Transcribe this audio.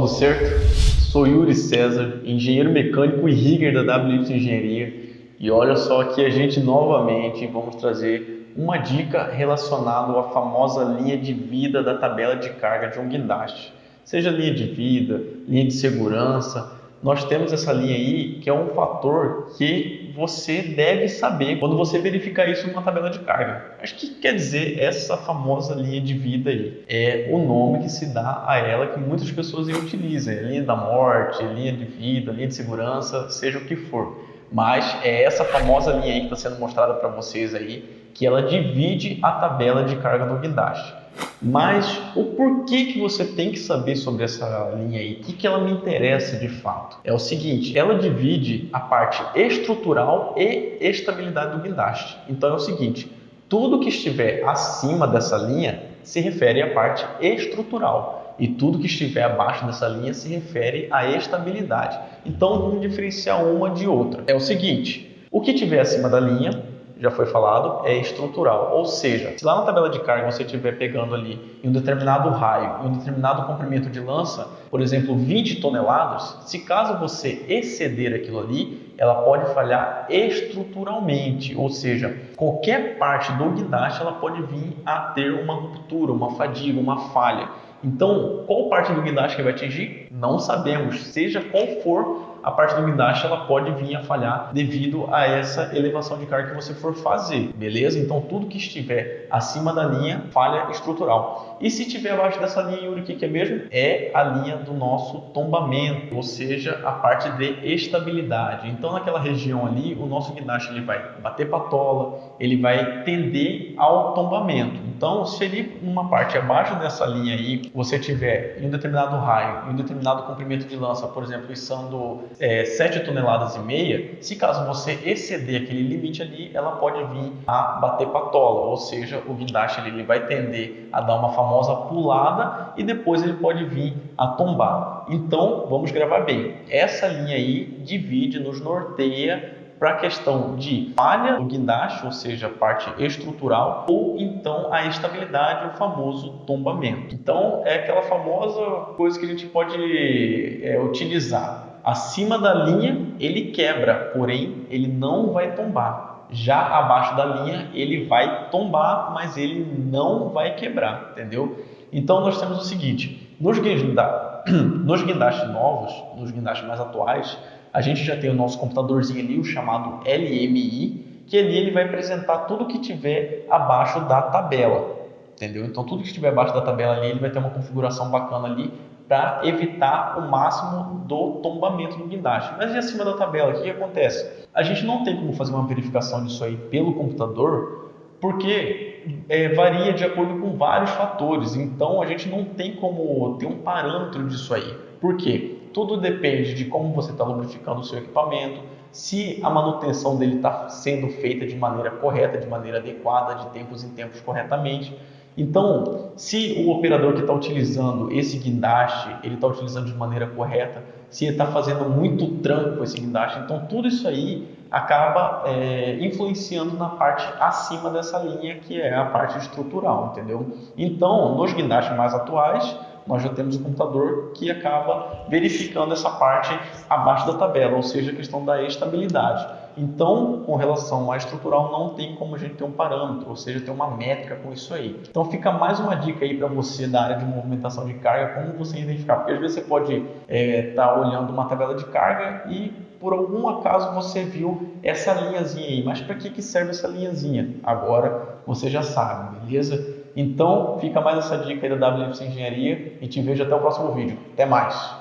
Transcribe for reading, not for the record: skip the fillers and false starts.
tudo certo? Sou Yuri César, engenheiro mecânico e rigger da WY Engenharia, e olha só que a gente novamente vamos trazer uma dica relacionada à famosa linha de vida da tabela de carga de um guindaste. Seja linha de vida, linha de segurança, nós temos essa linha aí que é um fator que você deve saber quando você verificar isso numa tabela de carga. Mas o que quer dizer essa famosa linha de vida aí? É o nome que se dá a ela que muitas pessoas utilizam. É linha da morte, linha de vida, linha de segurança, seja o que for. Mas é essa famosa linha aí que está sendo mostrada para vocês aí, que ela divide a tabela de carga do guindaste. Mas o porquê que você tem que saber sobre essa linha aí? O que ela me interessa de fato? É o seguinte, ela divide a parte estrutural e estabilidade do guindaste. Então é o seguinte, tudo que estiver acima dessa linha se refere à parte estrutural e tudo que estiver abaixo dessa linha se refere à estabilidade. Então vamos diferenciar uma de outra. É o seguinte, o que estiver acima da linha, já foi falado, é estrutural. Ou seja, se lá na tabela de carga você estiver pegando ali em um determinado raio, em um determinado comprimento de lança, por exemplo, 20 toneladas, se caso você exceder aquilo ali, ela pode falhar estruturalmente, ou seja, qualquer parte do guindaste ela pode vir a ter uma ruptura, uma fadiga, uma falha. Então, qual parte do guindaste que vai atingir? Não sabemos. Seja qual for a parte do guindaste, ela pode vir a falhar devido a essa elevação de carga que você for fazer, beleza? Então, tudo que estiver acima da linha, falha estrutural. E se estiver abaixo dessa linha, Yuri, o que é mesmo? É a linha do nosso tombamento, ou seja, a parte de estabilidade. Então, naquela região ali, o nosso guindaste ele vai bater patola, ele vai tender ao tombamento. Então, se ele, uma parte abaixo dessa linha aí, você tiver em um determinado raio, em um determinado comprimento de lança, por exemplo, içando 7 toneladas e meia, se caso você exceder aquele limite ali, ela pode vir a bater patola, ou seja, o guindaste ele vai tender a dar uma famosa pulada e depois ele pode vir a tombar. Então, vamos gravar bem. Essa linha aí divide, nos norteia para a questão de falha do guindaste, ou seja, a parte estrutural, ou então a estabilidade, o famoso tombamento. Então, é aquela famosa coisa que a gente pode utilizar. Acima da linha, ele quebra, porém, ele não vai tombar. Já abaixo da linha, ele vai tombar, mas ele não vai quebrar, entendeu? Então, nós temos o seguinte, nos guindastes novos, nos guindastes mais atuais, a gente já tem o nosso computadorzinho ali, o chamado LMI, que ali ele vai apresentar tudo que tiver abaixo da tabela, entendeu? Então, tudo que estiver abaixo da tabela ali, ele vai ter uma configuração bacana ali para evitar o máximo do tombamento do guindaste. Mas e acima da tabela, o que acontece? A gente não tem como fazer uma verificação disso aí pelo computador, porque varia de acordo com vários fatores. Então, a gente não tem como ter um parâmetro disso aí. Por quê? Tudo depende de como você está lubrificando o seu equipamento, se a manutenção dele está sendo feita de maneira correta, de maneira adequada, de tempos em tempos corretamente. Então, se o operador que está utilizando esse guindaste, ele está utilizando de maneira correta, se ele está fazendo muito tranco com esse guindaste, então tudo isso aí acaba influenciando na parte acima dessa linha, que é a parte estrutural, entendeu? Então, nos guindastes mais atuais, nós já temos o computador que acaba verificando essa parte abaixo da tabela, ou seja, a questão da estabilidade. Então, com relação à estrutural, não tem como a gente ter um parâmetro, ou seja, ter uma métrica com isso aí. Então, fica mais uma dica aí para você da área de movimentação de carga, como você identificar, porque às vezes você pode estar olhando uma tabela de carga e por algum acaso você viu essa linhazinha aí, mas para que serve essa linhazinha? Agora você já sabe, beleza? Então, fica mais essa dica aí da WY Engenharia e te vejo até o próximo vídeo. Até mais!